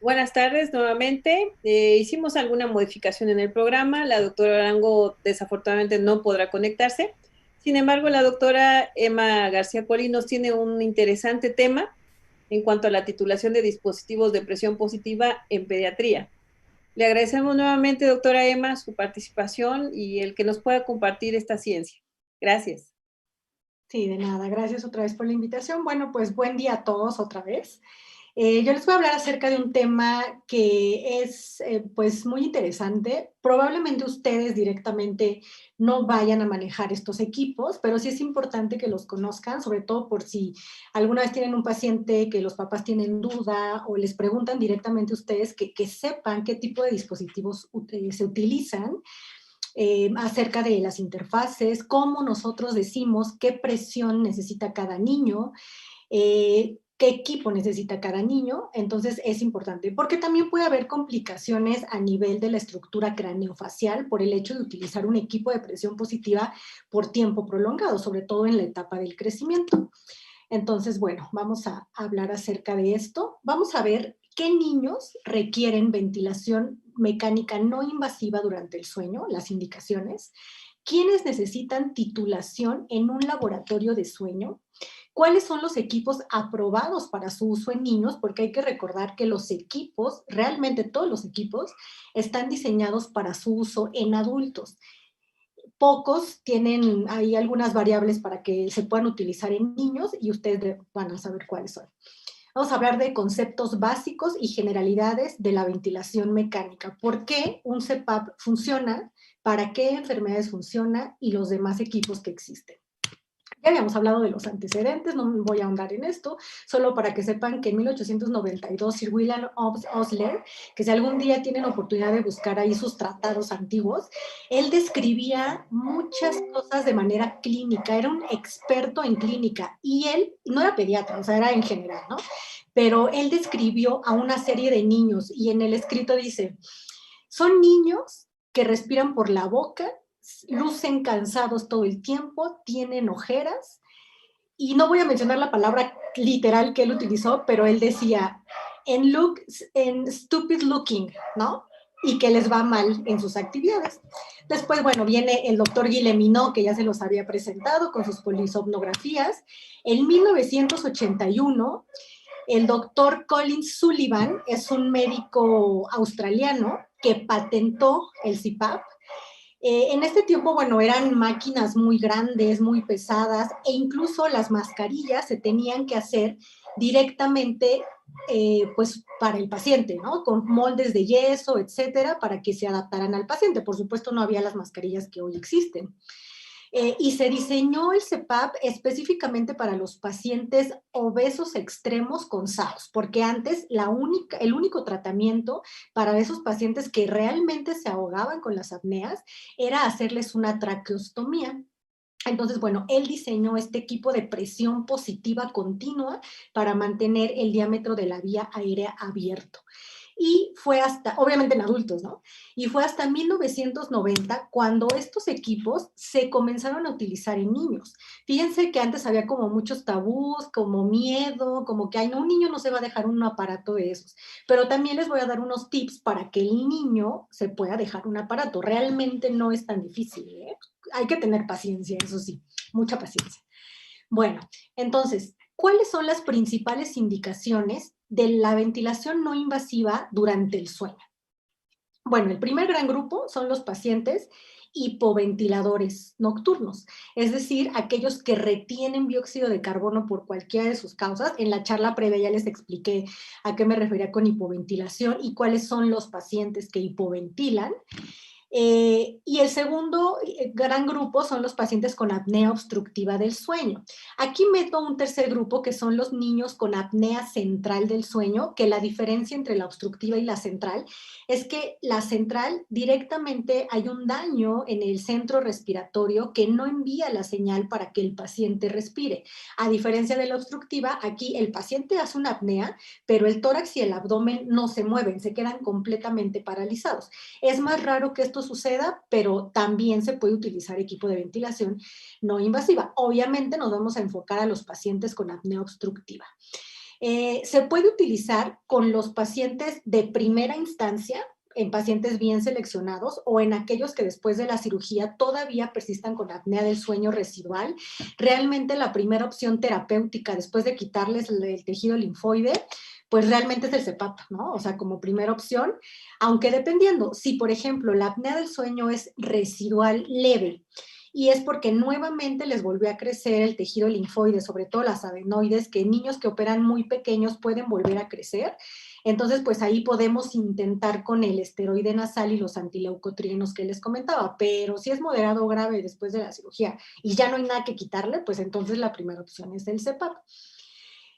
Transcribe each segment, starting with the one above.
Buenas tardes nuevamente. Hicimos alguna modificación en el programa. La doctora Arango desafortunadamente no podrá conectarse. Sin embargo, la doctora Emma García Poli nos tiene un interesante tema en cuanto a la titulación de dispositivos de presión positiva en pediatría. Le agradecemos nuevamente, doctora Emma, su participación y el que nos pueda compartir esta ciencia. Gracias. Sí, de nada. Gracias otra vez por la invitación. Bueno, pues buen día a todos otra vez. Yo les voy a hablar acerca de un tema que es pues muy interesante. Probablemente ustedes directamente no vayan a manejar estos equipos, pero sí es importante que los conozcan, sobre todo por si alguna vez tienen un paciente que los papás tienen duda o les preguntan directamente a ustedes que sepan qué tipo de dispositivos se utilizan. Acerca de las interfaces, cómo nosotros decimos qué presión necesita cada niño, qué equipo necesita cada niño, entonces es importante, porque también puede haber complicaciones a nivel de la estructura craneofacial por el hecho de utilizar un equipo de presión positiva por tiempo prolongado, sobre todo en la etapa del crecimiento. Entonces, bueno, vamos a hablar acerca de esto. Vamos a ver qué niños requieren ventilación mecánica no invasiva durante el sueño, las indicaciones, quiénes necesitan titulación en un laboratorio de sueño, cuáles son los equipos aprobados para su uso en niños, porque hay que recordar que los equipos, realmente todos los equipos, están diseñados para su uso en adultos. Pocos tienen ahí algunas variables para que se puedan utilizar en niños y ustedes van a saber cuáles son. Vamos a hablar de conceptos básicos y generalidades de la ventilación mecánica. ¿Por qué un CPAP funciona? ¿Para qué enfermedades funciona? Y los demás equipos que existen. Ya habíamos hablado de los antecedentes, no voy a ahondar en esto, solo para que sepan que en 1892 Sir William Osler, que si algún día tienen oportunidad de buscar ahí sus tratados antiguos, él describía muchas cosas de manera clínica, era un experto en clínica y él no era pediatra, o sea, era en general, ¿no? Pero él describió a una serie de niños y en el escrito dice, son niños que respiran por la boca, lucen cansados todo el tiempo, tienen ojeras, y no voy a mencionar la palabra literal que él utilizó, pero él decía, en stupid looking, ¿no? Y que les va mal en sus actividades. Después, bueno, viene el doctor Guilleminot, que ya se los había presentado con sus polisomnografías. En 1981, el doctor Colin Sullivan es un médico australiano que patentó el CPAP. En este tiempo, bueno, eran máquinas muy grandes, muy pesadas, e incluso las mascarillas se tenían que hacer directamente, pues, para el paciente, ¿no? Con moldes de yeso, etcétera, para que se adaptaran al paciente. Por supuesto, no había las mascarillas que hoy existen. Y se diseñó el CPAP específicamente para los pacientes obesos extremos con SARS, porque antes el único tratamiento para esos pacientes que realmente se ahogaban con las apneas era hacerles una traqueostomía. Entonces, bueno, él diseñó este equipo de presión positiva continua para mantener el diámetro de la vía aérea abierto. Y fue hasta, obviamente en adultos, ¿no? Y fue hasta 1990 cuando estos equipos se comenzaron a utilizar en niños. Fíjense que antes había como muchos tabús, como miedo, como que, ay, no, un niño no se va a dejar un aparato de esos. Pero también les voy a dar unos tips para que el niño se pueda dejar un aparato. Realmente no es tan difícil, ¿eh? Hay que tener paciencia, eso sí, mucha paciencia. Bueno, entonces, ¿cuáles son las principales indicaciones de la ventilación no invasiva durante el sueño? Bueno, el primer gran grupo son los pacientes hipoventiladores nocturnos, es decir, aquellos que retienen dióxido de carbono por cualquiera de sus causas. En la charla previa ya les expliqué a qué me refería con hipoventilación y cuáles son los pacientes que hipoventilan. Y el segundo gran grupo son los pacientes con apnea obstructiva del sueño. Aquí meto un tercer grupo que son los niños con apnea central del sueño, que la diferencia entre la obstructiva y la central es que la central directamente hay un daño en el centro respiratorio que no envía la señal para que el paciente respire. A diferencia de la obstructiva, aquí el paciente hace una apnea, pero el tórax y el abdomen no se mueven, se quedan completamente paralizados. Es más raro que estos esto suceda, pero también se puede utilizar equipo de ventilación no invasiva. Obviamente nos vamos a enfocar a los pacientes con apnea obstructiva. Se puede utilizar con los pacientes de primera instancia, en pacientes bien seleccionados o en aquellos que después de la cirugía todavía persistan con apnea del sueño residual. Realmente la primera opción terapéutica después de quitarles el tejido linfoide, pues realmente es el CPAP, ¿no? O sea, como primera opción, aunque dependiendo, si por ejemplo la apnea del sueño es residual leve, y es porque nuevamente les volvió a crecer el tejido linfoide, sobre todo las adenoides, que en niños que operan muy pequeños pueden volver a crecer. Entonces, pues ahí podemos intentar con el esteroide nasal y los antileucotrienos que les comentaba, pero si es moderado o grave después de la cirugía y ya no hay nada que quitarle, pues entonces la primera opción es el CPAP.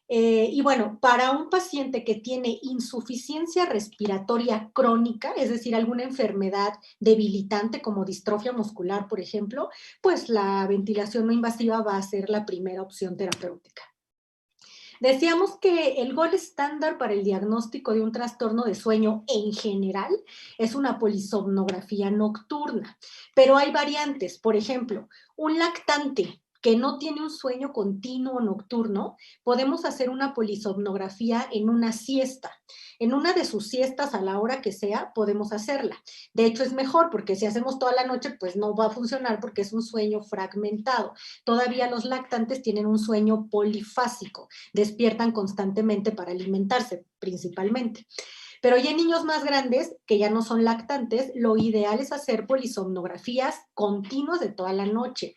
Y bueno, para un paciente que tiene insuficiencia respiratoria crónica, es decir, alguna enfermedad debilitante como distrofia muscular, por ejemplo, pues la ventilación no invasiva va a ser la primera opción terapéutica. Decíamos que el gol estándar para el diagnóstico de un trastorno de sueño en general es una polisomnografía nocturna, pero hay variantes. Por ejemplo, un lactante que no tiene un sueño continuo nocturno, podemos hacer una polisomnografía en una siesta. En una de sus siestas, a la hora que sea, podemos hacerla. De hecho, es mejor porque si hacemos toda la noche, pues no va a funcionar porque es un sueño fragmentado. Todavía los lactantes tienen un sueño polifásico, despiertan constantemente para alimentarse principalmente. Pero ya en niños más grandes, que ya no son lactantes, lo ideal es hacer polisomnografías continuas de toda la noche.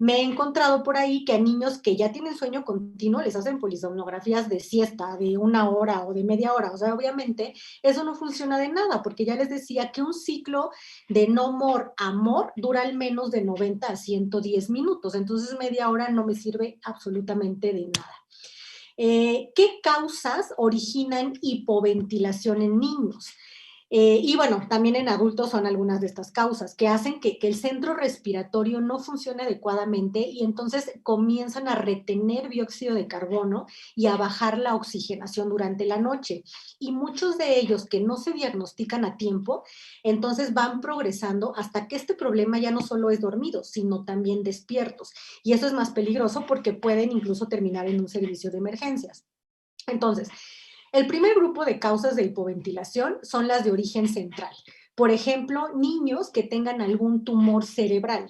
Me he encontrado por ahí que a niños que ya tienen sueño continuo les hacen polisomnografías de siesta, de 1 hora o de media hora. O sea, obviamente eso no funciona de nada, porque ya les decía que un ciclo de no more amor dura al menos de 90 a 110 minutos. Entonces media hora no me sirve absolutamente de nada. ¿Qué causas originan hipoventilación en niños? Y bueno, también en adultos son algunas de estas causas que hacen que el centro respiratorio no funcione adecuadamente y entonces comienzan a retener dióxido de carbono y a bajar la oxigenación durante la noche. Y muchos de ellos que no se diagnostican a tiempo, entonces van progresando hasta que este problema ya no solo es dormido, sino también despiertos. Y eso es más peligroso porque pueden incluso terminar en un servicio de emergencias. Entonces, el primer grupo de causas de hipoventilación son las de origen central. Por ejemplo, niños que tengan algún tumor cerebral,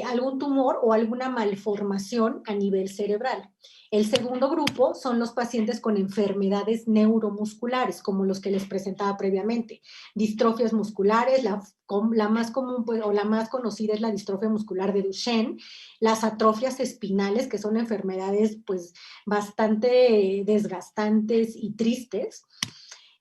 algún tumor o alguna malformación a nivel cerebral. El segundo grupo son los pacientes con enfermedades neuromusculares, como los que les presentaba previamente. Distrofias musculares, la más común pues, o la más conocida es la distrofia muscular de Duchenne, las atrofias espinales, que son enfermedades pues bastante desgastantes y tristes,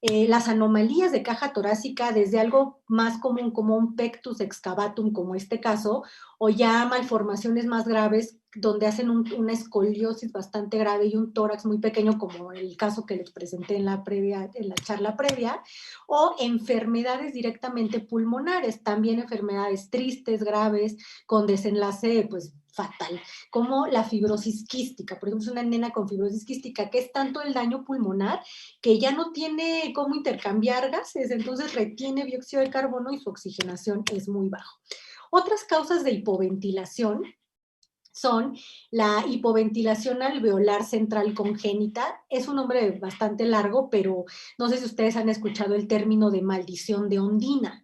las anomalías de caja torácica, desde algo más común como un pectus excavatum, como este caso, o ya malformaciones más graves donde hacen una escoliosis bastante grave y un tórax muy pequeño, como el caso que les presenté en la charla previa, o enfermedades directamente pulmonares, también enfermedades tristes, graves, con desenlace pues fatal, como la fibrosis quística. Por ejemplo, es una nena con fibrosis quística, que es tanto el daño pulmonar que ya no tiene cómo intercambiar gases, entonces retiene dióxido de carbono y su oxigenación es muy bajo. Otras causas de hipoventilación son la hipoventilación alveolar central congénita. Es un nombre bastante largo, pero no sé si ustedes han escuchado el término de maldición de Ondina.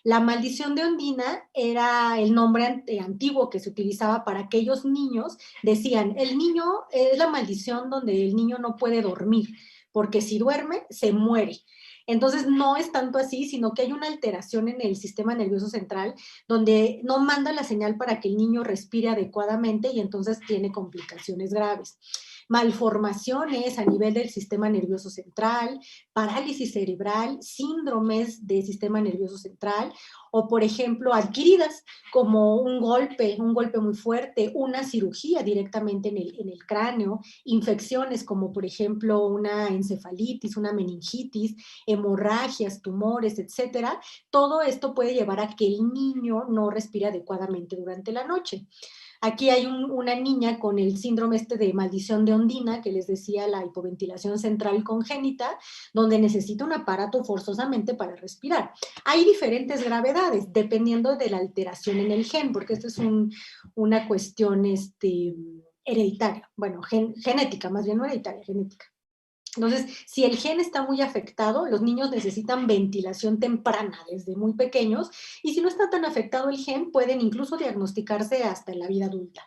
La maldición de Ondina era el nombre antiguo que se utilizaba para aquellos niños. Decían, el niño es la maldición donde el niño no puede dormir, porque si duerme, se muere. Entonces, no es tanto así, sino que hay una alteración en el sistema nervioso central donde no manda la señal para que el niño respire adecuadamente y entonces tiene complicaciones graves. Malformaciones a nivel del sistema nervioso central, parálisis cerebral, síndromes del sistema nervioso central, o por ejemplo adquiridas como un golpe muy fuerte, una cirugía directamente en el cráneo, infecciones como por ejemplo una encefalitis, una meningitis, hemorragias, tumores, etcétera. Todo esto puede llevar a que el niño no respire adecuadamente durante la noche. Aquí hay una niña con el síndrome de maldición de Ondina, que les decía, la hipoventilación central congénita, donde necesita un aparato forzosamente para respirar. Hay diferentes gravedades, dependiendo de la alteración en el gen, porque esto es una cuestión hereditaria, bueno, genética, más bien no hereditaria, genética. Entonces, si el gen está muy afectado, los niños necesitan ventilación temprana desde muy pequeños, y si no está tan afectado el gen, pueden incluso diagnosticarse hasta en la vida adulta.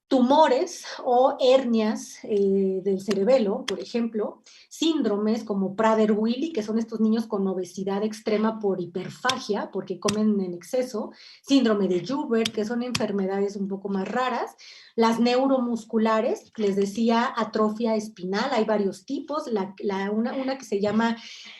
Tumores o hernias del cerebelo, por ejemplo, síndromes como Prader-Willi, que son estos niños con obesidad extrema por hiperfagia, porque comen en exceso, síndrome de Joubert, que son enfermedades un poco más raras, las neuromusculares, les decía atrofia espinal, hay varios tipos, una que se llama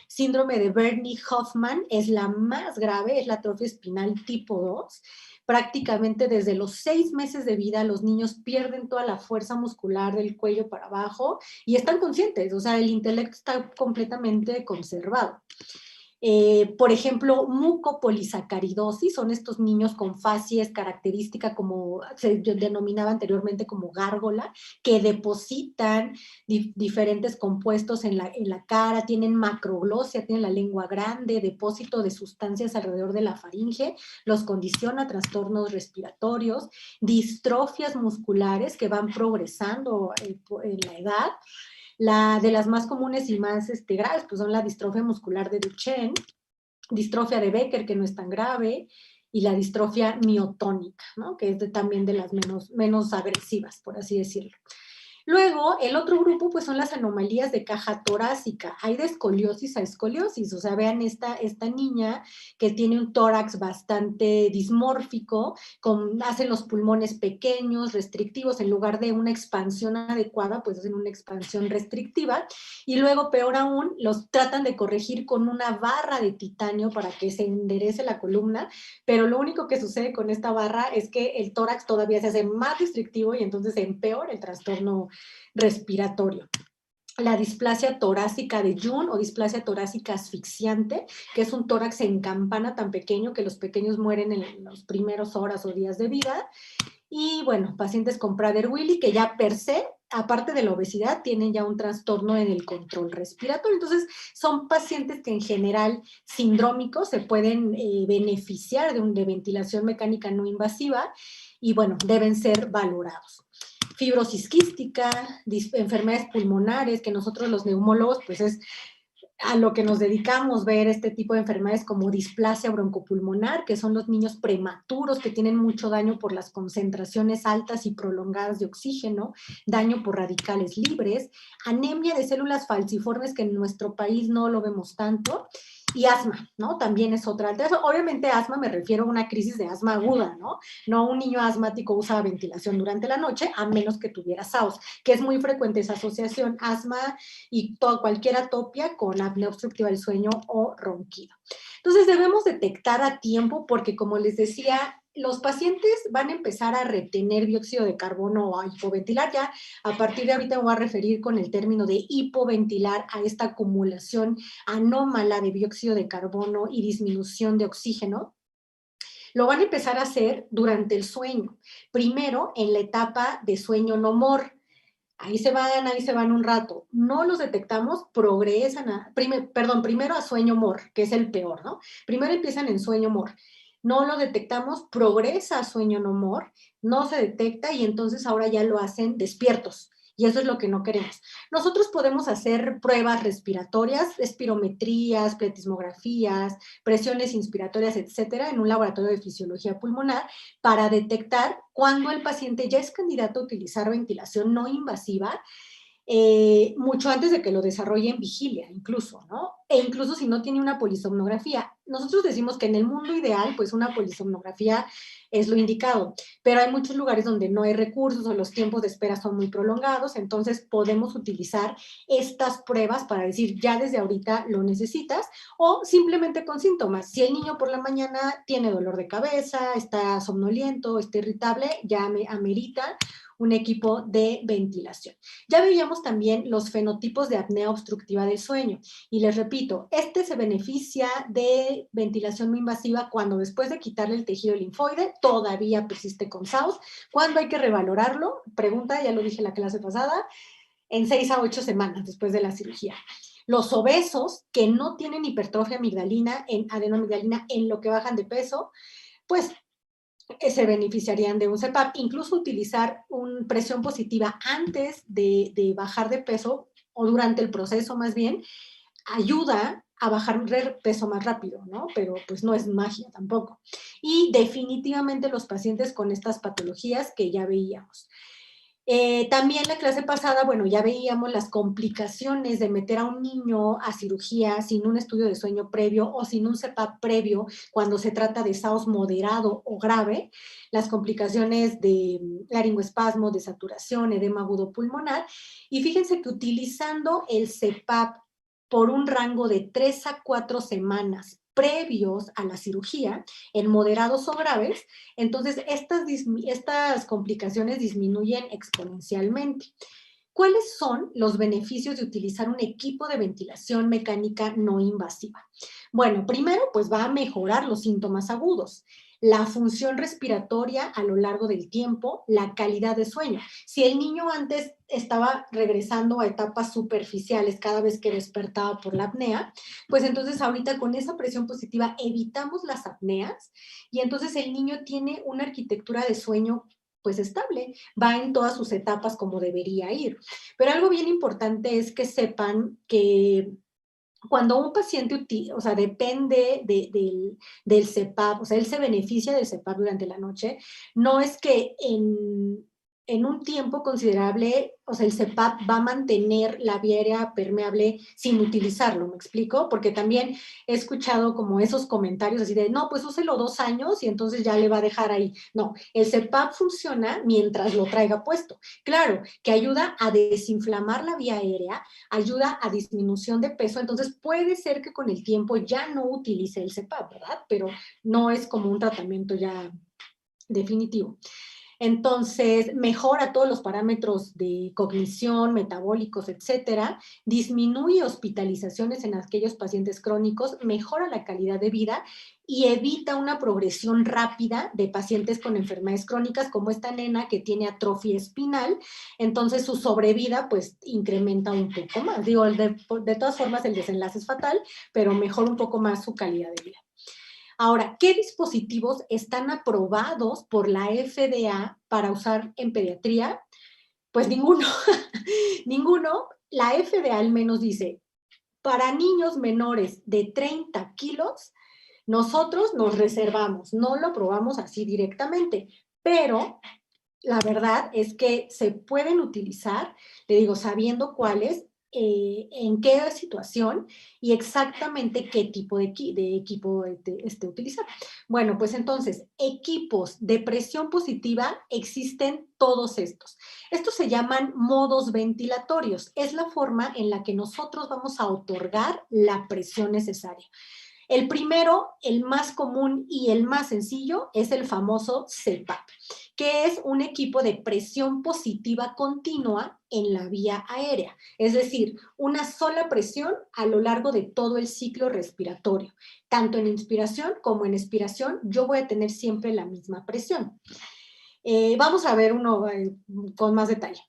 síndrome de Bernie-Hoffman es la más grave, es la atrofia espinal tipo 2. Prácticamente desde los 6 meses de vida los niños pierden toda la fuerza muscular del cuello para abajo y están conscientes, o sea, el intelecto está completamente conservado. Por ejemplo, mucopolisacaridosis, son estos niños con facies característica como se denominaba anteriormente como gárgola, que depositan diferentes compuestos en la cara, tienen macroglosia, tienen la lengua grande, depósito de sustancias alrededor de la faringe, los condiciona a trastornos respiratorios, distrofias musculares que van progresando en la edad. De las más comunes y más graves, pues son la distrofia muscular de Duchenne, distrofia de Becker, que no es tan grave, y la distrofia miotónica, ¿no? Que es también de las menos agresivas, por así decirlo. Luego, el otro grupo, pues son las anomalías de caja torácica. Hay de escoliosis a escoliosis, o sea, vean esta niña que tiene un tórax bastante dismórfico, hacen los pulmones pequeños, restrictivos, en lugar de una expansión adecuada, pues hacen una expansión restrictiva, y luego, peor aún, los tratan de corregir con una barra de titanio para que se enderece la columna, pero lo único que sucede con esta barra es que el tórax todavía se hace más restrictivo y entonces se empeora el trastorno respiratorio. La displasia torácica de June o displasia torácica asfixiante, que es un tórax en campana tan pequeño que los pequeños mueren en las primeras horas o días de vida. Y bueno, pacientes con Prader-Willi que ya per se, aparte de la obesidad, tienen ya un trastorno en el control respiratorio. Entonces, son pacientes que en general sindrómicos se pueden beneficiar de ventilación mecánica no invasiva y bueno, deben ser valorados. Fibrosis quística, enfermedades pulmonares, que nosotros los neumólogos, pues es a lo que nos dedicamos, ver este tipo de enfermedades como displasia broncopulmonar, que son los niños prematuros que tienen mucho daño por las concentraciones altas y prolongadas de oxígeno, daño por radicales libres, anemia de células falciformes, que en nuestro país no lo vemos tanto, y asma, ¿no? También es otra alteración. Obviamente asma me refiero a una crisis de asma aguda, ¿no? No un niño asmático usa ventilación durante la noche, a menos que tuviera SAOS, que es muy frecuente esa asociación, asma y cualquier atopia con apnea obstructiva del sueño o ronquido. Entonces debemos detectar a tiempo porque, como les decía, los pacientes van a empezar a retener dióxido de carbono o a hipoventilar. Ya a partir de ahorita me voy a referir con el término de hipoventilar a esta acumulación anómala de dióxido de carbono y disminución de oxígeno. Lo van a empezar a hacer durante el sueño. Primero, en la etapa de sueño no mor. Ahí se van un rato. No los detectamos, progresan primero a sueño mor, que es el peor, ¿no? Primero empiezan en sueño mor. No lo detectamos, progresa a sueño no mor, no se detecta y entonces ahora ya lo hacen despiertos. Y eso es lo que no queremos. Nosotros podemos hacer pruebas respiratorias, espirometrías, pletismografías, presiones inspiratorias, etcétera, en un laboratorio de fisiología pulmonar para detectar cuando el paciente ya es candidato a utilizar ventilación no invasiva, mucho antes de que lo desarrolle en vigilia, incluso, ¿no? E incluso si no tiene una polisomnografía. Nosotros decimos que en el mundo ideal, pues una polisomnografía es lo indicado, pero hay muchos lugares donde no hay recursos o los tiempos de espera son muy prolongados, entonces podemos utilizar estas pruebas para decir ya desde ahorita lo necesitas o simplemente con síntomas. Si el niño por la mañana tiene dolor de cabeza, está somnoliento, está irritable, ya amerita un equipo de ventilación. Ya veíamos también los fenotipos de apnea obstructiva del sueño y les repito, repito, este se beneficia de ventilación no invasiva cuando después de quitarle el tejido linfoide todavía persiste con SAUS. ¿Cuándo hay que revalorarlo? Pregunta, ya lo dije en la clase pasada, en 6 a 8 semanas después de la cirugía. Los obesos que no tienen hipertrofia amigdalina, adenoamigdalina en lo que bajan de peso, pues se beneficiarían de un CPAP. Incluso utilizar una presión positiva antes de bajar de peso o durante el proceso más bien, ayuda a bajar peso más rápido, ¿no? Pero pues no es magia tampoco. Y definitivamente los pacientes con estas patologías que ya veíamos. También la clase pasada, bueno, ya veíamos las complicaciones de meter a un niño a cirugía sin un estudio de sueño previo o sin un CPAP previo cuando se trata de SAOS moderado o grave, las complicaciones de laringoespasmo, de saturación, edema agudo pulmonar. Y fíjense que utilizando el CPAP por un rango de 3 a 4 semanas previos a la cirugía, en moderados o graves, entonces estas complicaciones disminuyen exponencialmente. ¿Cuáles son los beneficios de utilizar un equipo de ventilación mecánica no invasiva? Bueno, primero, pues va a mejorar los síntomas agudos, la función respiratoria a lo largo del tiempo, la calidad de sueño. Si el niño antes estaba regresando a etapas superficiales cada vez que despertaba por la apnea, pues entonces ahorita con esa presión positiva evitamos las apneas y entonces el niño tiene una arquitectura de sueño pues estable, va en todas sus etapas como debería ir. Pero algo bien importante es que sepan que cuando un paciente o sea, depende del CPAP, o sea, él se beneficia del CPAP durante la noche, no es que en un tiempo considerable, o sea, el CPAP va a mantener la vía aérea permeable sin utilizarlo, ¿me explico? Porque también he escuchado como esos comentarios así de, no, pues úselo 2 años y entonces ya le va a dejar ahí. No, el CPAP funciona mientras lo traiga puesto. Claro, que ayuda a desinflamar la vía aérea, ayuda a disminución de peso, entonces puede ser que con el tiempo ya no utilice el CPAP, ¿verdad? Pero no es como un tratamiento ya definitivo. Entonces, mejora todos los parámetros de cognición, metabólicos, etcétera, disminuye hospitalizaciones en aquellos pacientes crónicos, mejora la calidad de vida y evita una progresión rápida de pacientes con enfermedades crónicas como esta nena que tiene atrofia espinal, entonces su sobrevida pues incrementa un poco más. Digo, de todas formas el desenlace es fatal, pero mejora un poco más su calidad de vida. Ahora, ¿qué dispositivos están aprobados por la FDA para usar en pediatría? Pues ninguno, ninguno. La FDA al menos dice, para niños menores de 30 kilos, nosotros nos reservamos, no lo probamos así directamente, pero la verdad es que se pueden utilizar, le digo, sabiendo cuáles, en qué situación y exactamente qué tipo de equipo utilizar. Bueno, pues entonces, equipos de presión positiva existen todos estos. Estos se llaman modos ventilatorios. Es la forma en la que nosotros vamos a otorgar la presión necesaria. El primero, el más común y el más sencillo, es el famoso CPAP, que es un equipo de presión positiva continua en la vía aérea, es decir, una sola presión a lo largo de todo el ciclo respiratorio. Tanto en inspiración como en expiración, yo voy a tener siempre la misma presión. Vamos a ver uno con más detalle.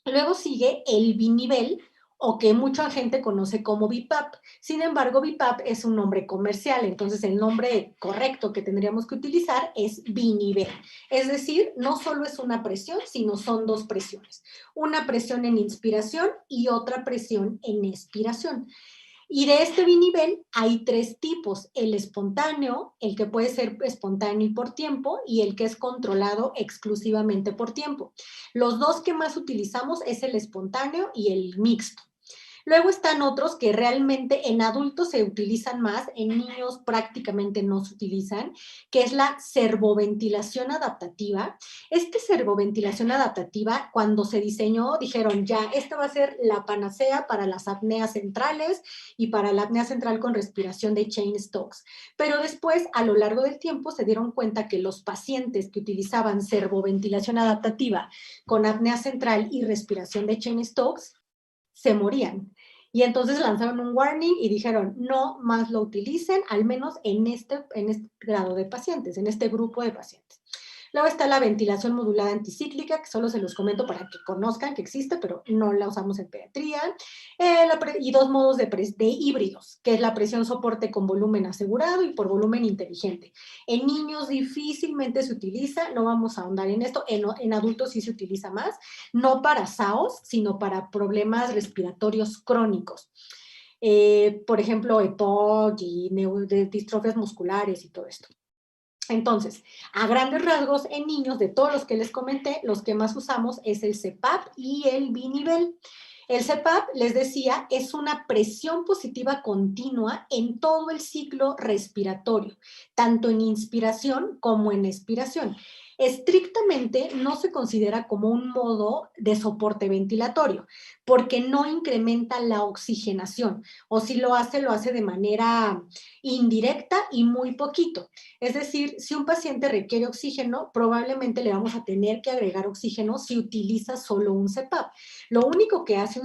Luego sigue el binivel, o que mucha gente conoce como BiPAP. Sin embargo, BiPAP es un nombre comercial, entonces el nombre correcto que tendríamos que utilizar es binivel. Es decir, no solo es una presión, sino son dos presiones. Una presión en inspiración y otra presión en expiración. Y de este binivel hay 3 tipos, el espontáneo, el que puede ser espontáneo y por tiempo, y el que es controlado exclusivamente por tiempo. Los dos que más utilizamos es el espontáneo y el mixto. Luego están otros que realmente en adultos se utilizan más, en niños prácticamente no se utilizan, que es la servoventilación adaptativa. Servoventilación adaptativa, cuando se diseñó, dijeron ya, esta va a ser la panacea para las apneas centrales y para la apnea central con respiración de Cheyne-Stokes. Pero después, a lo largo del tiempo, se dieron cuenta que los pacientes que utilizaban servoventilación adaptativa con apnea central y respiración de Cheyne-Stokes se morían. Y entonces lanzaron un warning y dijeron, no más lo utilicen, al menos en este grado de pacientes, en este grupo de pacientes. Luego está la ventilación modulada anticíclica, que solo se los comento para que conozcan que existe, pero no la usamos en pediatría. Y dos modos de híbridos, que es la presión soporte con volumen asegurado y por volumen inteligente. En niños difícilmente se utiliza, no vamos a ahondar en esto, en adultos sí se utiliza más, no para SAOS, sino para problemas respiratorios crónicos. Por ejemplo, EPOC y distrofias musculares y todo esto. Entonces, a grandes rasgos, en niños, de todos los que les comenté, los que más usamos es el CPAP y el binivel. El CPAP, les decía, es una presión positiva continua en todo el ciclo respiratorio, tanto en inspiración como en expiración. Estrictamente no se considera como un modo de soporte ventilatorio, porque no incrementa la oxigenación, o si lo hace de manera indirecta y muy poquito. Es decir, si un paciente requiere oxígeno, probablemente le vamos a tener que agregar oxígeno si utiliza solo un CPAP. Lo único que hace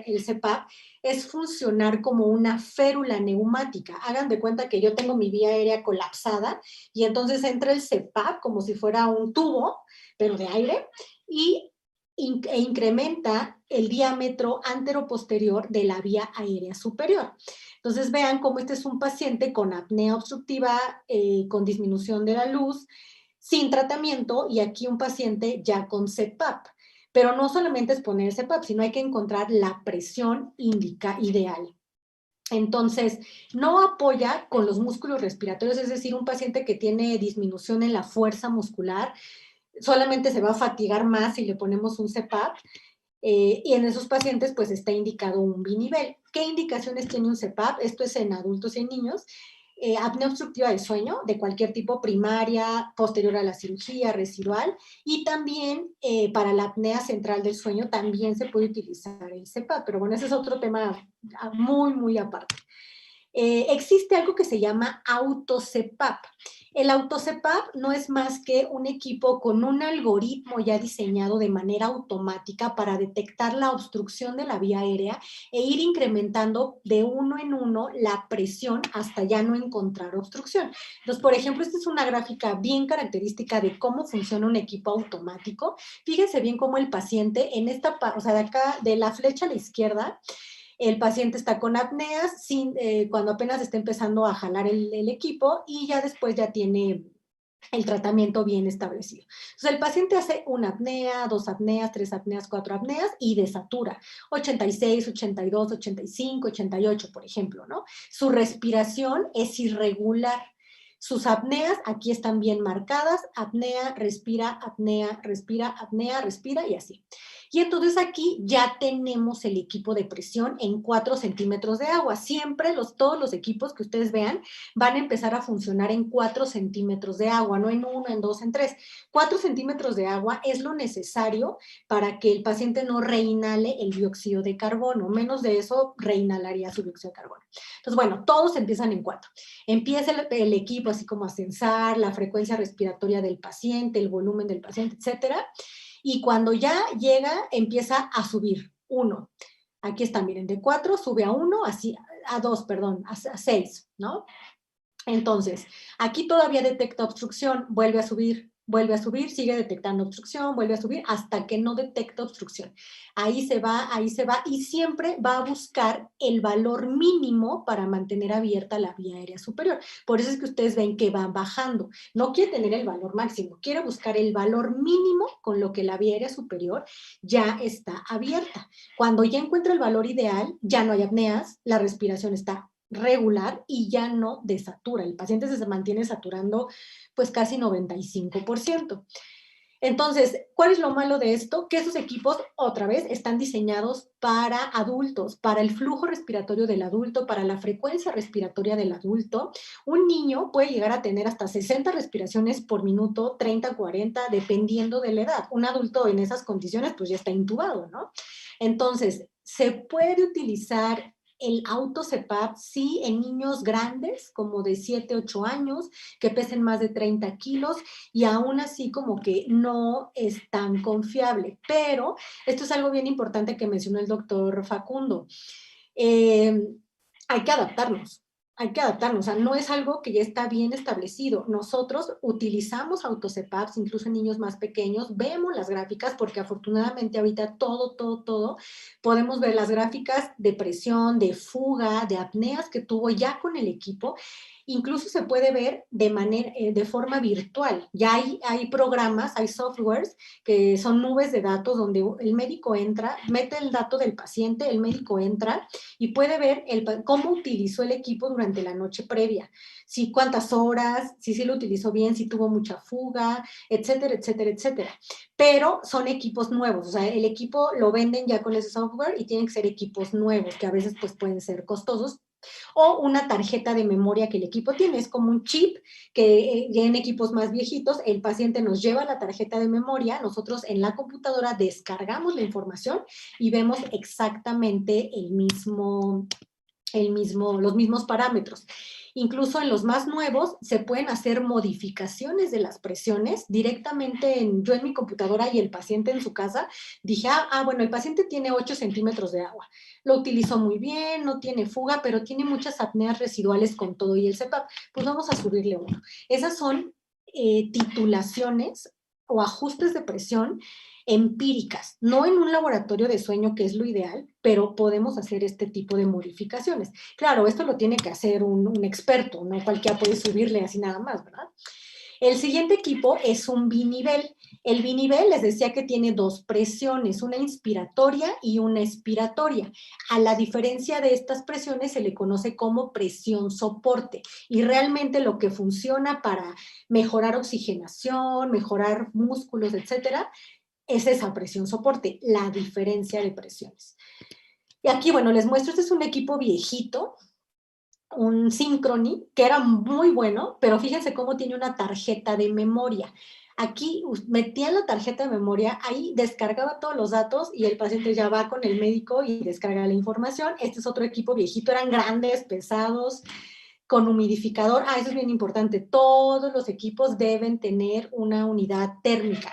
el CPAP es funcionar como una férula neumática. Hagan de cuenta que yo tengo mi vía aérea colapsada y entonces entra el CPAP como si fuera un tubo, pero de aire, e incrementa el diámetro anteroposterior de la vía aérea superior. Entonces vean cómo este es un paciente con apnea obstructiva, con disminución de la luz, sin tratamiento, y aquí un paciente ya con CPAP. Pero no solamente es poner CPAP, sino hay que encontrar la presión ideal. Entonces, no apoya con los músculos respiratorios, es decir, un paciente que tiene disminución en la fuerza muscular, solamente se va a fatigar más si le ponemos un CPAP, y en esos pacientes pues está indicado un binivel. ¿Qué indicaciones tiene un CPAP? Esto es en adultos y en niños. Apnea obstructiva del sueño, de cualquier tipo, primaria, posterior a la cirugía, residual, y también para la apnea central del sueño también se puede utilizar el CPAP, pero bueno, ese es otro tema muy, muy aparte. Existe algo que se llama AutoCPAP. El AutoCPAP no es más que un equipo con un algoritmo ya diseñado de manera automática para detectar la obstrucción de la vía aérea e ir incrementando de uno en uno la presión hasta ya no encontrar obstrucción. Entonces, por ejemplo, esta es una gráfica bien característica de cómo funciona un equipo automático. Fíjense bien cómo el paciente en esta, o sea, de acá, de la flecha a la izquierda, el paciente está con apneas cuando apenas está empezando a jalar el equipo, y ya después ya tiene el tratamiento bien establecido. Entonces, el paciente hace una apnea, dos apneas, tres apneas, cuatro apneas y desatura. 86, 82, 85, 88, por ejemplo, ¿no? Su respiración es irregular. Sus apneas aquí están bien marcadas: apnea, respira, respira, y así. Y entonces aquí ya tenemos el equipo de presión en 4 centímetros de agua. Siempre todos los equipos que ustedes vean van a empezar a funcionar en 4 centímetros de agua, no en 1, en 2, en 3. 4 centímetros de agua es lo necesario para que el paciente no reinhale el dióxido de carbono. Menos de eso reinhalaría su dióxido de carbono. Entonces, bueno, todos empiezan en 4. Empieza el equipo así como a censar la frecuencia respiratoria del paciente, el volumen del paciente, etcétera. Y cuando ya llega, empieza a subir. 1. Aquí está, miren, de 4 sube a 1, así, a 2, perdón, a 6, ¿no? Entonces, aquí todavía detecta obstrucción, vuelve a subir, sigue detectando obstrucción, vuelve a subir hasta que no detecta obstrucción. Ahí se va, y siempre va a buscar el valor mínimo para mantener abierta la vía aérea superior. Por eso es que ustedes ven que va bajando. No quiere tener el valor máximo, quiere buscar el valor mínimo con lo que la vía aérea superior ya está abierta. Cuando ya encuentra el valor ideal, ya no hay apneas, la respiración está regular y ya no desatura. El paciente se mantiene saturando pues casi 95%. Entonces, ¿cuál es lo malo de esto? Que esos equipos, otra vez, están diseñados para adultos, para el flujo respiratorio del adulto, para la frecuencia respiratoria del adulto. Un niño puede llegar a tener hasta 60 respiraciones por minuto, 30, 40, dependiendo de la edad. Un adulto en esas condiciones pues ya está intubado, ¿no? Entonces, se puede utilizar el AutoCPAP, sí, en niños grandes, como de 7, 8 años, que pesen más de 30 kilos, y aún así como que no es tan confiable. Pero esto es algo bien importante que mencionó el doctor Facundo. hay que adaptarnos. Hay que adaptarnos, o sea, no es algo que ya está bien establecido. Nosotros utilizamos AutoCPAPs, incluso en niños más pequeños, vemos las gráficas, porque afortunadamente ahorita todo, podemos ver las gráficas de presión, de fuga, de apneas que tuvo ya con el equipo. Incluso se puede ver de forma virtual. Ya hay programas, hay softwares que son nubes de datos donde el médico entra, mete el dato del paciente, el médico entra y puede ver cómo utilizó el equipo durante la noche previa, si cuántas horas, si lo utilizó bien, si tuvo mucha fuga, etcétera, etcétera, etcétera. Pero son equipos nuevos, o sea, el equipo lo venden ya con ese software y tienen que ser equipos nuevos, que a veces pues pueden ser costosos, o una tarjeta de memoria que el equipo tiene, es como un chip que ya en equipos más viejitos, el paciente nos lleva la tarjeta de memoria, nosotros en la computadora descargamos la información y vemos exactamente los mismos parámetros. Incluso en los más nuevos se pueden hacer modificaciones de las presiones directamente yo en mi computadora y el paciente en su casa. Dije, bueno, el paciente tiene 8 centímetros de agua. Lo utilizó muy bien, no tiene fuga, pero tiene muchas apneas residuales con todo y el CPAP. Pues vamos a subirle uno. Esas son titulaciones o ajustes de presión empíricas, no en un laboratorio de sueño, que es lo ideal, pero podemos hacer este tipo de modificaciones. Claro, esto lo tiene que hacer un experto, no cualquiera puede subirle así nada más, ¿verdad? El siguiente equipo es un binivel. El binivel les decía que tiene dos presiones, una inspiratoria y una expiratoria. A la diferencia de estas presiones se le conoce como presión soporte, y realmente lo que funciona para mejorar oxigenación, mejorar músculos, etcétera, es esa presión soporte, la diferencia de presiones. Y aquí, bueno, les muestro, este es un equipo viejito, un Synchrony, que era muy bueno, pero fíjense cómo tiene una tarjeta de memoria. Aquí metía la tarjeta de memoria, ahí descargaba todos los datos y el paciente ya va con el médico y descarga la información. Este es otro equipo viejito, eran grandes, pesados, con humidificador. Eso es bien importante, todos los equipos deben tener una unidad térmica.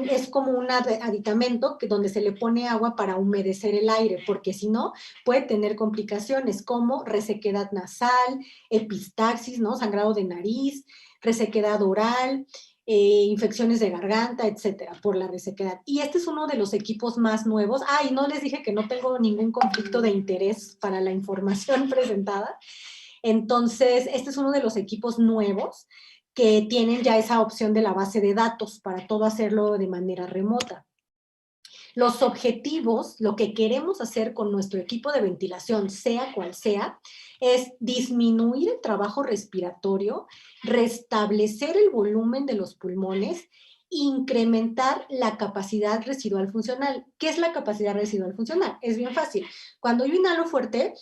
Es como un aditamento donde se le pone agua para humedecer el aire, porque si no, puede tener complicaciones como resequedad nasal, epistaxis, ¿no? Sangrado de nariz, resequedad oral, infecciones de garganta, etcétera, por la resequedad. Y este es uno de los equipos más nuevos. Y no les dije que no tengo ningún conflicto de interés para la información presentada. Entonces, este es uno de los equipos nuevos que tienen ya esa opción de la base de datos para todo hacerlo de manera remota. Los objetivos, lo que queremos hacer con nuestro equipo de ventilación, sea cual sea, es disminuir el trabajo respiratorio, restablecer el volumen de los pulmones, incrementar la capacidad residual funcional. ¿Qué es la capacidad residual funcional? Es bien fácil. Cuando yo inhalo fuerte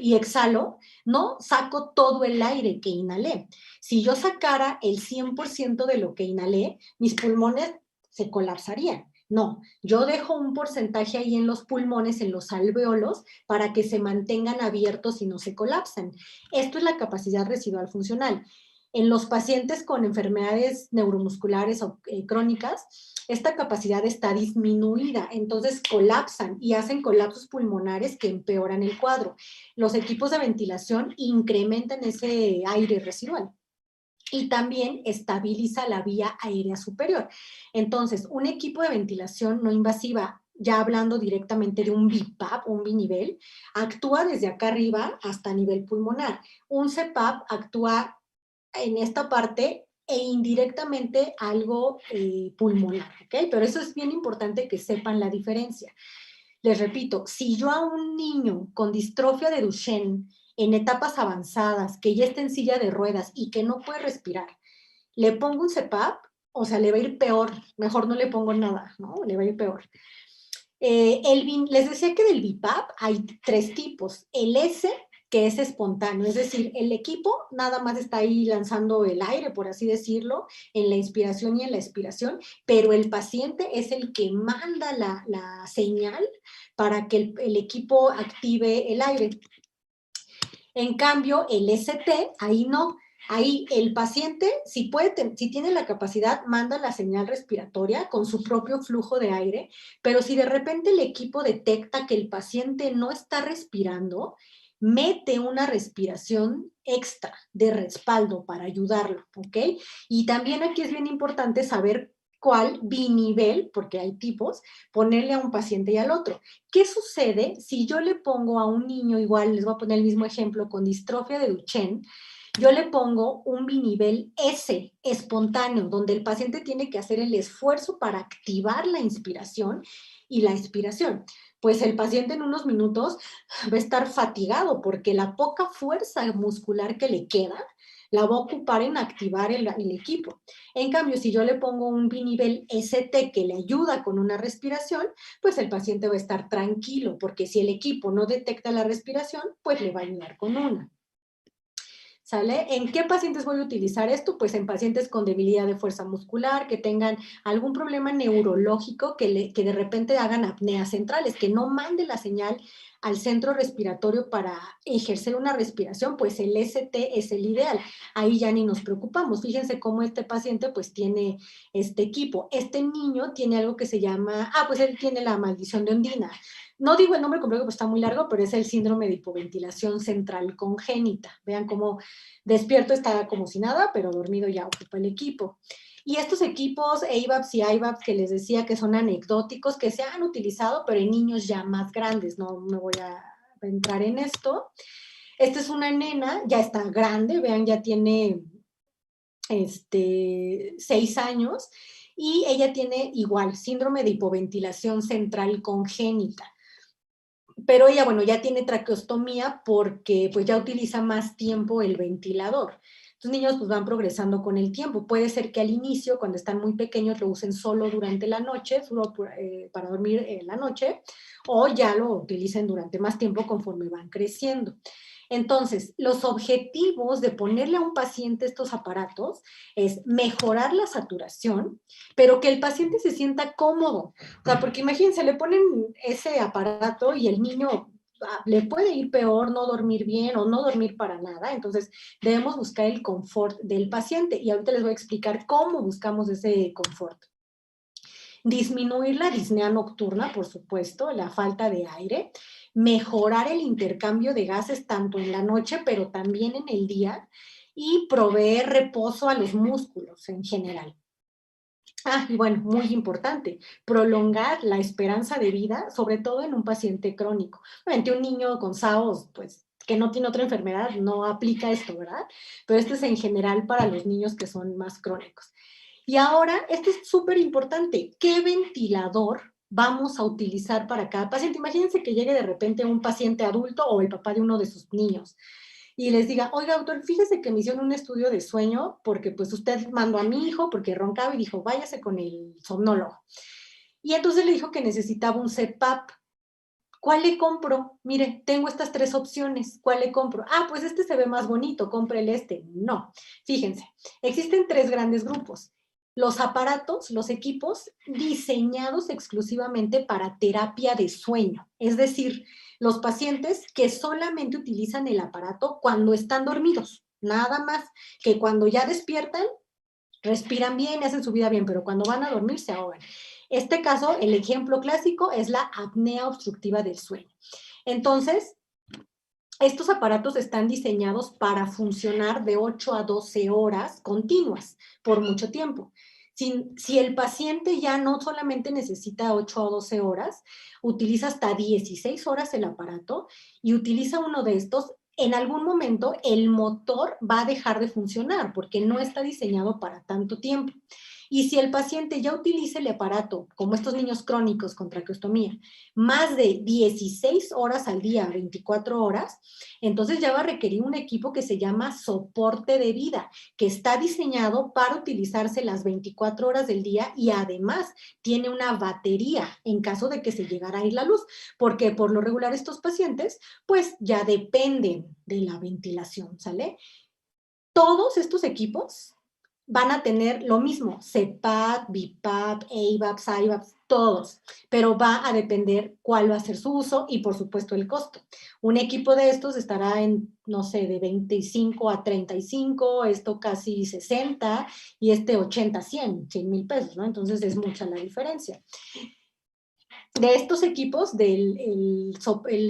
y exhalo, no saco todo el aire que inhalé. Si yo sacara el 100% de lo que inhalé, mis pulmones se colapsarían. No, yo dejo un porcentaje ahí en los pulmones, en los alvéolos, para que se mantengan abiertos y no se colapsen. Esto es la capacidad residual funcional. En los pacientes con enfermedades neuromusculares o crónicas, esta capacidad está disminuida, entonces colapsan y hacen colapsos pulmonares que empeoran el cuadro. Los equipos de ventilación incrementan ese aire residual y también estabiliza la vía aérea superior. Entonces, un equipo de ventilación no invasiva, ya hablando directamente de un BiPAP, un binivel, actúa desde acá arriba hasta nivel pulmonar. Un CPAP actúa en esta parte e indirectamente algo pulmonar, ¿ok? Pero eso es bien importante que sepan la diferencia. Les repito, si yo a un niño con distrofia de Duchenne en etapas avanzadas, que ya está en silla de ruedas y que no puede respirar, le pongo un CPAP, o sea, le va a ir peor, mejor no le pongo nada, ¿no? Le va a ir peor. Les decía que del BiPAP hay 3 tipos. El S, que es espontáneo, es decir, el equipo nada más está ahí lanzando el aire, por así decirlo, en la inspiración y en la expiración, pero el paciente es el que manda la señal para que el equipo active el aire. En cambio, el ST, ahí no. Ahí el paciente, si puede, si tiene la capacidad, manda la señal respiratoria con su propio flujo de aire, pero si de repente el equipo detecta que el paciente no está respirando, mete una respiración extra de respaldo para ayudarlo, ¿ok? Y también aquí es bien importante saber cuál binivel, porque hay tipos, ponerle a un paciente y al otro. ¿Qué sucede si yo le pongo a un niño, igual les voy a poner el mismo ejemplo, con distrofia de Duchenne? Yo le pongo un binivel S espontáneo, donde el paciente tiene que hacer el esfuerzo para activar la inspiración y la expiración. Pues el paciente en unos minutos va a estar fatigado porque la poca fuerza muscular que le queda la va a ocupar en activar el equipo. En cambio, si yo le pongo un binivel ST que le ayuda con una respiración, pues el paciente va a estar tranquilo, porque si el equipo no detecta la respiración, pues le va a ayudar con una. ¿Sale? ¿En qué pacientes voy a utilizar esto? Pues en pacientes con debilidad de fuerza muscular, que tengan algún problema neurológico, que de repente hagan apneas centrales, que no mande la señal al centro respiratorio para ejercer una respiración, pues el ST es el ideal. Ahí ya ni nos preocupamos. Fíjense cómo este paciente pues tiene este equipo. Este niño tiene algo que se llama, pues él tiene la maldición de Ondina. No digo el nombre completo porque está muy largo, pero es el síndrome de hipoventilación central congénita. Vean cómo despierto está como si nada, pero dormido ya ocupa el equipo. Y estos equipos AVAPS y IVAPS que les decía que son anecdóticos, que se han utilizado, pero en niños ya más grandes, no me voy a entrar en esto. Esta es una nena, ya está grande, vean, ya tiene 6 años, y ella tiene igual síndrome de hipoventilación central congénita. Pero ella, bueno, ya tiene traqueostomía porque pues ya utiliza más tiempo el ventilador. Los niños pues van progresando con el tiempo. Puede ser que al inicio, cuando están muy pequeños, lo usen solo durante la noche, solo para dormir en la noche, o ya lo utilicen durante más tiempo conforme van creciendo. Entonces, los objetivos de ponerle a un paciente estos aparatos es mejorar la saturación, pero que el paciente se sienta cómodo. O sea, porque imagínense, le ponen ese aparato y el niño le puede ir peor, no dormir bien o no dormir para nada. Entonces, debemos buscar el confort del paciente. Y ahorita les voy a explicar cómo buscamos ese confort. Disminuir la disnea nocturna, por supuesto, la falta de aire. Mejorar el intercambio de gases tanto en la noche, pero también en el día. Y proveer reposo a los músculos en general. Y bueno, muy importante, prolongar la esperanza de vida, sobre todo en un paciente crónico. Obviamente un niño con SAOS, pues que no tiene otra enfermedad, no aplica esto, ¿verdad? Pero esto es en general para los niños que son más crónicos. Y ahora, esto es súper importante, ¿qué ventilador vamos a utilizar para cada paciente? Imagínense que llegue de repente un paciente adulto o el papá de uno de sus niños y les diga, oiga, doctor, fíjese que me hicieron un estudio de sueño porque pues usted mandó a mi hijo porque roncaba y dijo, váyase con el somnólogo. Y entonces le dijo que necesitaba un CPAP. ¿Cuál le compro? Mire, tengo estas 3 opciones. ¿Cuál le compro? Pues este se ve más bonito, cómprele este. No. Fíjense, existen 3 grandes grupos. Los aparatos, los equipos diseñados exclusivamente para terapia de sueño. Es decir, los pacientes que solamente utilizan el aparato cuando están dormidos. Nada más que cuando ya despiertan, respiran bien y hacen su vida bien, pero cuando van a dormir se ahogan. Este caso, el ejemplo clásico es la apnea obstructiva del sueño. Entonces, estos aparatos están diseñados para funcionar de 8 a 12 horas continuas por mucho tiempo. Si el paciente ya no solamente necesita 8 o 12 horas, utiliza hasta 16 horas el aparato y utiliza uno de estos, en algún momento el motor va a dejar de funcionar porque no está diseñado para tanto tiempo. Y si el paciente ya utiliza el aparato, como estos niños crónicos con traqueostomía, más de 16 horas al día, 24 horas, entonces ya va a requerir un equipo que se llama soporte de vida, que está diseñado para utilizarse las 24 horas del día y además tiene una batería en caso de que se llegara a ir la luz, porque por lo regular estos pacientes pues ya dependen de la ventilación, ¿sale? Todos estos equipos van a tener lo mismo, CPAP, BiPAP, AVAP, SIVAP, todos, pero va a depender cuál va a ser su uso y por supuesto el costo. Un equipo de estos estará en, no sé, de 25 a 35, esto casi 60 y este 80, 100 mil pesos, ¿no? Entonces es mucha la diferencia. De estos equipos, el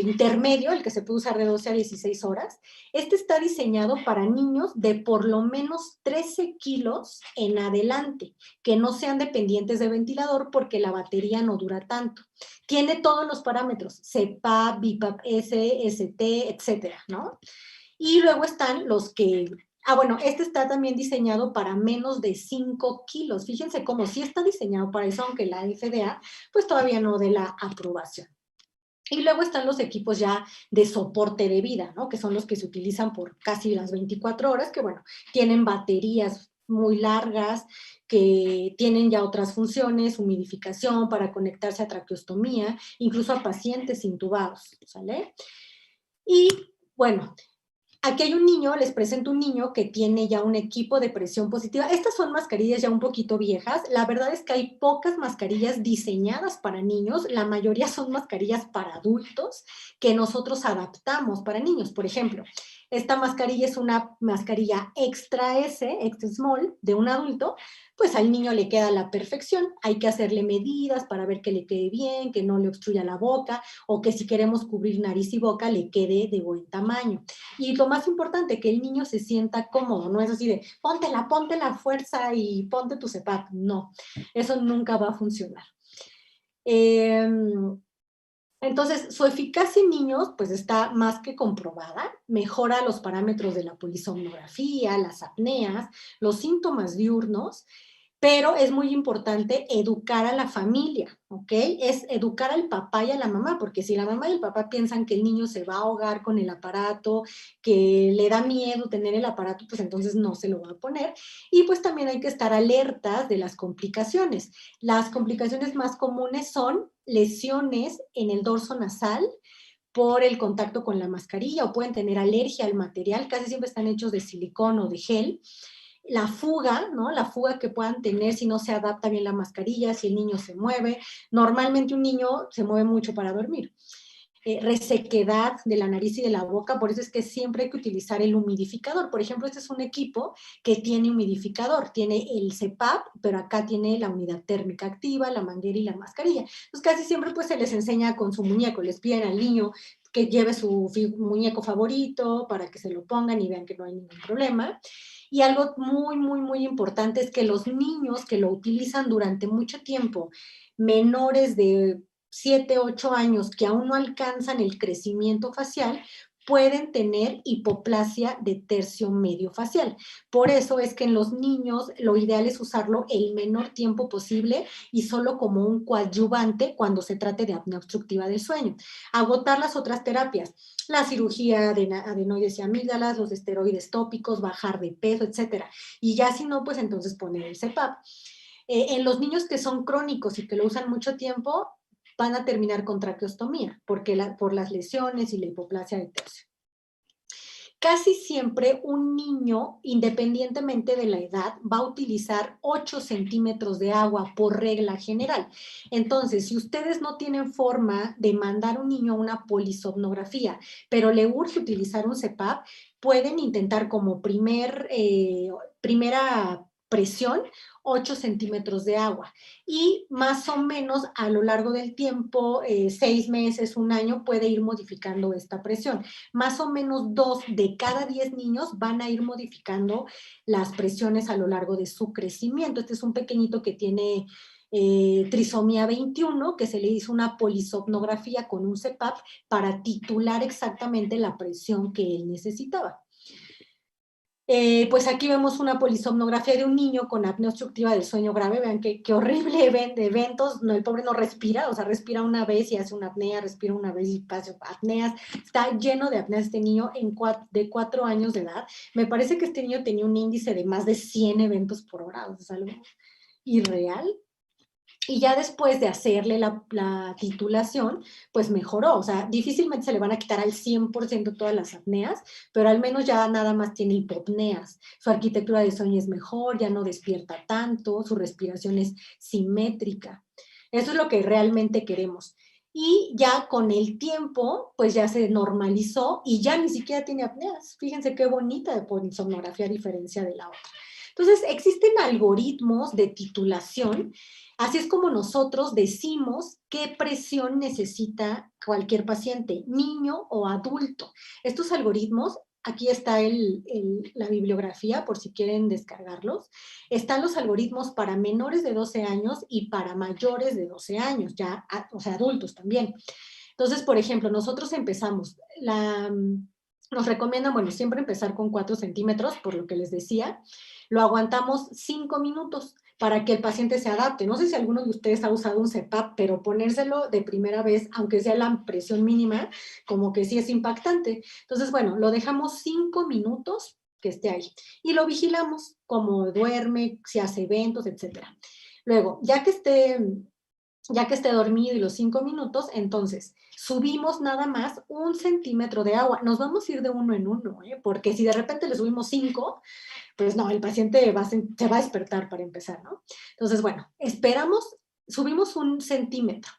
intermedio, el que se puede usar de 12 a 16 horas, este está diseñado para niños de por lo menos 13 kilos en adelante, que no sean dependientes de ventilador porque la batería no dura tanto. Tiene todos los parámetros, CPAP, BiPAP S, ST, etcétera, ¿no? Y luego están los que, bueno, este está también diseñado para menos de 5 kilos. Fíjense cómo sí está diseñado para eso, aunque la FDA pues todavía no dé la aprobación. Y luego están los equipos ya de soporte de vida, ¿no? Que son los que se utilizan por casi las 24 horas, que bueno, tienen baterías muy largas, que tienen ya otras funciones, humidificación para conectarse a traqueostomía, incluso a pacientes intubados, ¿sale? Y bueno, aquí hay un niño, les presento un niño que tiene ya un equipo de presión positiva. Estas son mascarillas ya un poquito viejas. La verdad es que hay pocas mascarillas diseñadas para niños. La mayoría son mascarillas para adultos que nosotros adaptamos para niños. Por ejemplo, esta mascarilla es una mascarilla extra S, extra small, de un adulto, pues al niño le queda a la perfección. Hay que hacerle medidas para ver que le quede bien, que no le obstruya la boca, o que si queremos cubrir nariz y boca, le quede de buen tamaño. Y lo más importante, que el niño se sienta cómodo, no es así de ponte la fuerza y ponte tu CPAP. No, eso nunca va a funcionar. Entonces, su eficacia en niños pues está más que comprobada, mejora los parámetros de la polisomnografía, las apneas, los síntomas diurnos, pero es muy importante educar a la familia, ¿ok? Es educar al papá y a la mamá, porque si la mamá y el papá piensan que el niño se va a ahogar con el aparato, que le da miedo tener el aparato, pues entonces no se lo va a poner. Y pues también hay que estar alertas de las complicaciones. Las complicaciones más comunes son lesiones en el dorso nasal, por el contacto con la mascarilla, o pueden tener alergia al material, casi siempre están hechos de silicón o de gel. La fuga, ¿no? La fuga que puedan tener si no se adapta bien la mascarilla, si el niño se mueve. Normalmente un niño se mueve mucho para dormir. Resequedad de la nariz y de la boca, por eso es que siempre hay que utilizar el humidificador. Por ejemplo, este es un equipo que tiene humidificador, tiene el CPAP, pero acá tiene la unidad térmica activa, la manguera y la mascarilla. Entonces casi siempre pues se les enseña con su muñeco, les piden al niño que lleve su muñeco favorito para que se lo pongan y vean que no hay ningún problema. Y algo muy, muy, muy importante es que los niños que lo utilizan durante mucho tiempo, menores de 7, 8 años, que aún no alcanzan el crecimiento facial, pueden tener hipoplasia de tercio medio facial. Por eso es que en los niños lo ideal es usarlo el menor tiempo posible y solo como un coadyuvante cuando se trate de apnea obstructiva del sueño. Agotar las otras terapias, la cirugía de adenoides y amígdalas, los esteroides tópicos, bajar de peso, etcétera. Y ya si no, pues entonces poner el CPAP. En los niños que son crónicos y que lo usan mucho tiempo, van a terminar con traqueostomía por las lesiones y la hipoplasia de tercio. Casi siempre un niño, independientemente de la edad, va a utilizar 8 centímetros de agua por regla general. Entonces, si ustedes no tienen forma de mandar a un niño a una polisomnografía, pero le urge utilizar un CPAP, pueden intentar como primera presión 8 centímetros de agua y más o menos a lo largo del tiempo, 6 meses, un año, puede ir modificando esta presión. Más o menos 2 de cada 10 niños van a ir modificando las presiones a lo largo de su crecimiento. Este es un pequeñito que tiene trisomía 21, que se le hizo una polisomnografía con un CPAP para titular exactamente la presión que él necesitaba. Pues aquí vemos una polisomnografía de un niño con apnea obstructiva del sueño grave. Vean qué horrible eventos. No, el pobre no respira, o sea, respira una vez y hace una apnea, respira una vez y pasa apneas. Está lleno de apneas este niño de 4 años de edad. Me parece que este niño tenía un índice de más de 100 eventos por hora, o sea, es algo irreal. Y ya después de hacerle la titulación, pues mejoró. O sea, difícilmente se le van a quitar al 100% todas las apneas, pero al menos ya nada más tiene hipopneas. Su arquitectura de sueño es mejor, ya no despierta tanto, su respiración es simétrica. Eso es lo que realmente queremos. Y ya con el tiempo, pues ya se normalizó y ya ni siquiera tiene apneas. Fíjense qué bonita de polisomnografía a diferencia de la otra. Entonces, existen algoritmos de titulación. Así es como nosotros decimos qué presión necesita cualquier paciente, niño o adulto. Estos algoritmos, aquí está la bibliografía por si quieren descargarlos. Están los algoritmos para menores de 12 años y para mayores de 12 años, ya, o sea, adultos también. Entonces, por ejemplo, nosotros empezamos, nos recomiendan, bueno, siempre empezar con 4 centímetros, por lo que les decía. Lo aguantamos 5 minutos para que el paciente se adapte. No sé si alguno de ustedes ha usado un CPAP, pero ponérselo de primera vez, aunque sea la presión mínima, como que sí es impactante. Entonces, bueno, lo dejamos 5 minutos que esté ahí y lo vigilamos como duerme, si hace eventos, etcétera. Luego, ya que esté dormido y los 5 minutos, entonces subimos nada más 1 centímetro de agua. Nos vamos a ir de uno en uno, porque si de repente le subimos 5, pues no, el paciente se va a despertar para empezar, ¿no? Entonces, bueno, esperamos, subimos 1 centímetro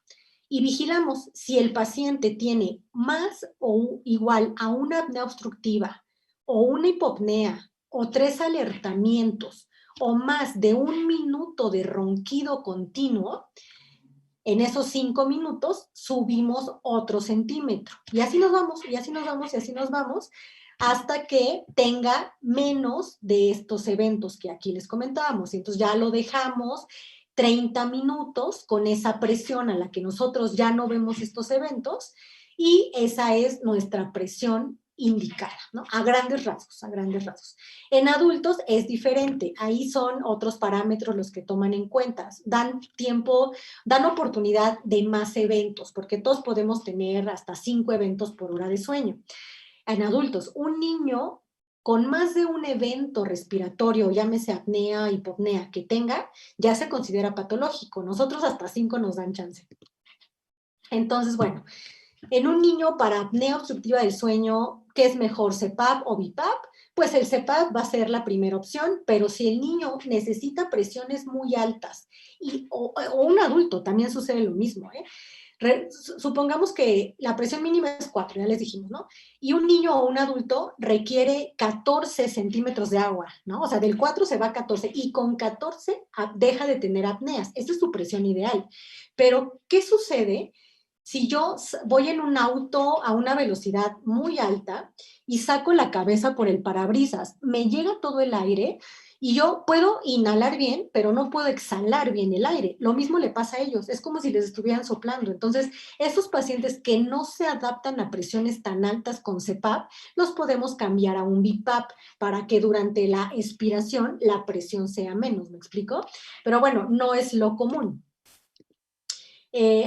y vigilamos si el paciente tiene más o igual a una apnea obstructiva o una hipopnea o 3 alertamientos o más de 1 minuto de ronquido continuo. En esos 5 minutos subimos otro centímetro. Y así nos vamos, y así nos vamos, y así nos vamos, hasta que tenga menos de estos eventos que aquí les comentábamos. Y entonces ya lo dejamos 30 minutos con esa presión a la que nosotros ya no vemos estos eventos, y esa es nuestra presión indicada, ¿no? A grandes rasgos, a grandes rasgos. En adultos es diferente, ahí son otros parámetros los que toman en cuenta, dan tiempo, dan oportunidad de más eventos, porque todos podemos tener hasta 5 eventos por hora de sueño. En adultos, un niño con más de un evento respiratorio, llámese apnea, hipopnea, que tenga, ya se considera patológico. Nosotros hasta 5 nos dan chance. Entonces, bueno, en un niño para apnea obstructiva del sueño, ¿qué es mejor, CPAP o BiPAP? Pues el CPAP va a ser la primera opción, pero si el niño necesita presiones muy altas o un adulto, también sucede lo mismo, supongamos que la presión mínima es 4, ya les dijimos, ¿no? Y un niño o un adulto requiere 14 centímetros de agua, ¿no? O sea, del 4 se va a 14 y con 14 deja de tener apneas. Esa es su presión ideal. Pero, ¿qué sucede si yo voy en un auto a una velocidad muy alta y saco la cabeza por el parabrisas? Me llega todo el aire y yo puedo inhalar bien, pero no puedo exhalar bien el aire. Lo mismo le pasa a ellos, es como si les estuvieran soplando. Entonces, esos pacientes que no se adaptan a presiones tan altas con CPAP, los podemos cambiar a un BiPAP para que durante la expiración la presión sea menos, ¿me explico? Pero bueno, no es lo común.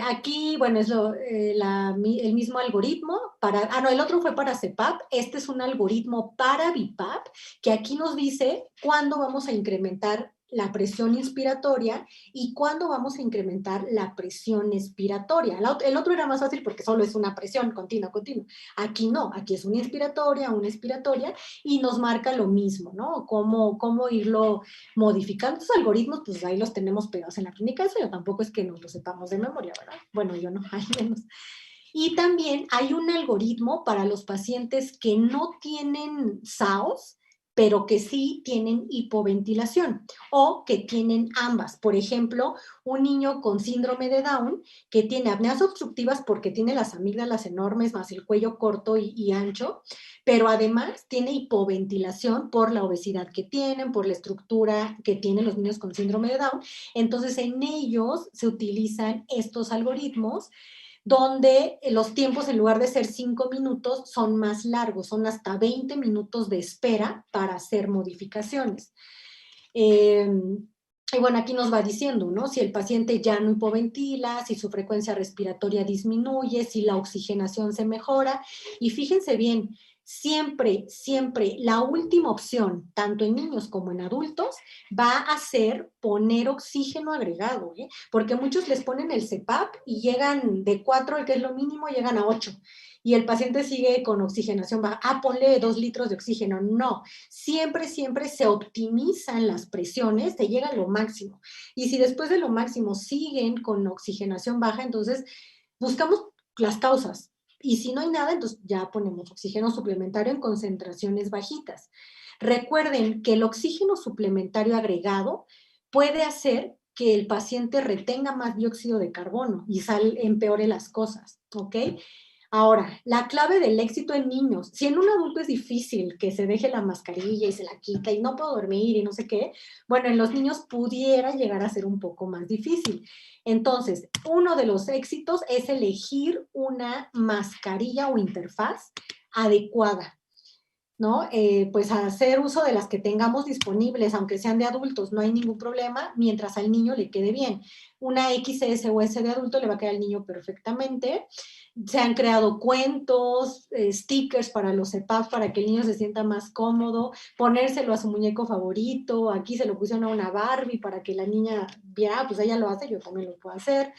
Aquí, bueno, es el mismo algoritmo para, no, el otro fue para CPAP, este es un algoritmo para BiPAP, que aquí nos dice cuándo vamos a incrementar la presión inspiratoria y cuándo vamos a incrementar la presión expiratoria. El otro era más fácil porque solo es una presión continua. Aquí no, aquí es una expiratoria, y nos marca lo mismo, ¿no? Cómo irlo modificando. Estos algoritmos, pues ahí los tenemos pegados en la clínica, eso yo tampoco es que nos lo sepamos de memoria, ¿verdad? Bueno, yo no, al menos. Y también hay un algoritmo para los pacientes que no tienen SAOS, pero que sí tienen hipoventilación o que tienen ambas. Por ejemplo, un niño con síndrome de Down que tiene apneas obstructivas porque tiene las amígdalas enormes más el cuello corto y ancho, pero además tiene hipoventilación por la obesidad que tienen, por la estructura que tienen los niños con síndrome de Down. Entonces, en ellos se utilizan estos algoritmos donde los tiempos en lugar de ser 5 minutos son más largos, son hasta 20 minutos de espera para hacer modificaciones. Y bueno, aquí nos va diciendo, ¿no? Si el paciente ya no hipoventila, si su frecuencia respiratoria disminuye, si la oxigenación se mejora. Y fíjense bien, siempre, siempre la última opción, tanto en niños como en adultos, va a ser poner oxígeno agregado, ¿eh? Porque muchos les ponen el CPAP y llegan de 4, que es lo mínimo, llegan a 8. Y el paciente sigue con oxigenación baja. Ponle 2 litros de oxígeno. No, siempre, siempre se optimizan las presiones, te llega a lo máximo. Y si después de lo máximo siguen con oxigenación baja, entonces buscamos las causas. Y si no hay nada, entonces ya ponemos oxígeno suplementario en concentraciones bajitas. Recuerden que el oxígeno suplementario agregado puede hacer que el paciente retenga más dióxido de carbono y empeore las cosas, ¿ok? Ahora, la clave del éxito en niños, si en un adulto es difícil que se deje la mascarilla y se la quita y no puedo dormir y no sé qué, bueno, en los niños pudiera llegar a ser un poco más difícil. Entonces, uno de los éxitos es elegir una mascarilla o interfaz adecuada, ¿no? Pues hacer uso de las que tengamos disponibles, aunque sean de adultos, no hay ningún problema, mientras al niño le quede bien. Una XS o S de adulto le va a quedar al niño perfectamente. Se han creado cuentos, stickers para los CPAP para que el niño se sienta más cómodo, ponérselo a su muñeco favorito, aquí se lo pusieron a una Barbie para que la niña viera, pues ella lo hace, yo también lo puedo hacer,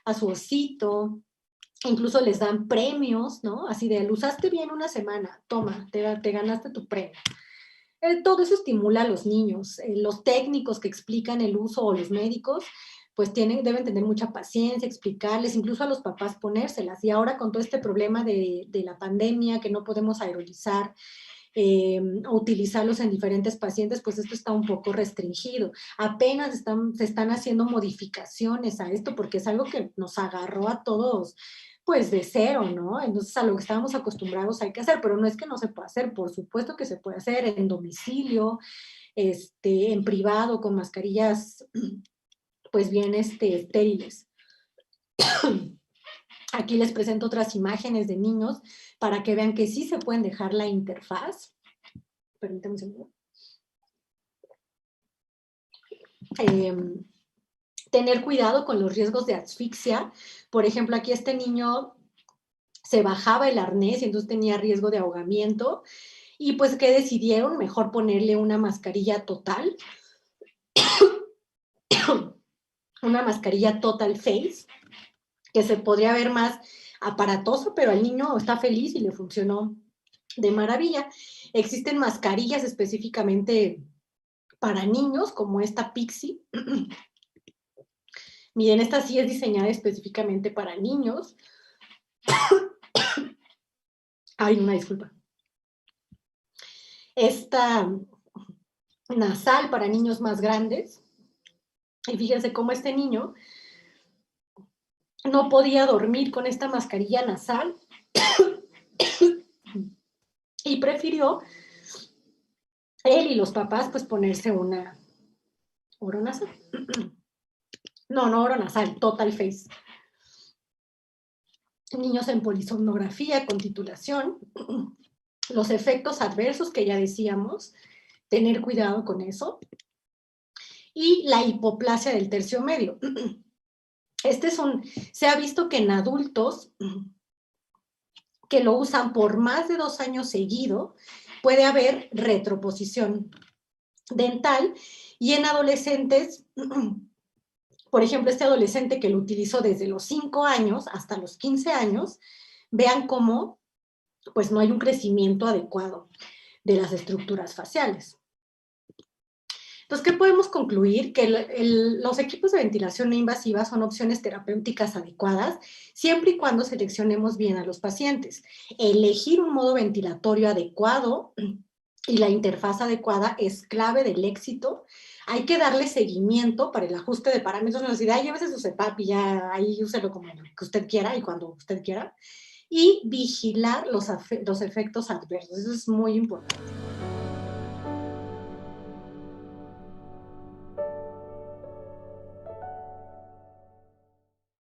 a su osito. Incluso les dan premios, ¿no? Así de, lo usaste bien una semana, toma, te ganaste tu premio. Todo eso estimula a los niños. Los técnicos que explican el uso o los médicos, pues deben tener mucha paciencia, explicarles, incluso a los papás ponérselas. Y ahora con todo este problema de la pandemia, que no podemos aerolizar, o utilizarlos en diferentes pacientes, pues esto está un poco restringido. Apenas se están haciendo modificaciones a esto porque es algo que nos agarró a todos pues de cero, ¿no? Entonces a lo que estábamos acostumbrados hay que hacer, pero no es que no se pueda hacer, por supuesto que se puede hacer en domicilio, en privado, con mascarillas pues bien estériles. Aquí les presento otras imágenes de niños para que vean que sí se pueden dejar la interfaz. Permítanme un segundo. Tener cuidado con los riesgos de asfixia. Por ejemplo, aquí este niño se bajaba el arnés y entonces tenía riesgo de ahogamiento. Y pues, ¿qué decidieron? Mejor ponerle una mascarilla total. Una mascarilla total face, que se podría ver más aparatoso, pero el niño está feliz y le funcionó de maravilla. Existen mascarillas específicamente para niños, como esta Pixie. Miren, esta sí es diseñada específicamente para niños. Ay, una disculpa. Esta nasal para niños más grandes. Y fíjense cómo este niño no podía dormir con esta mascarilla nasal y prefirió él y los papás pues ponerse una oronasal. No oronasal, total face. Niños en polisomnografía con titulación. Los efectos adversos que ya decíamos, tener cuidado con eso. Y la hipoplasia del tercio medio. Se ha visto que en adultos que lo usan por más de 2 años seguido, puede haber retroposición dental, y en adolescentes, por ejemplo, este adolescente que lo utilizó desde los 5 años hasta los 15 años, vean cómo pues no hay un crecimiento adecuado de las estructuras faciales. Entonces, ¿qué podemos concluir? Que los equipos de ventilación no invasiva son opciones terapéuticas adecuadas siempre y cuando seleccionemos bien a los pacientes. Elegir un modo ventilatorio adecuado y la interfaz adecuada es clave del éxito. Hay que darle seguimiento para el ajuste de parámetros. No decir, llévese su CPAP y ya ahí úselo como que usted quiera y cuando usted quiera. Y vigilar los efectos adversos. Eso es muy importante.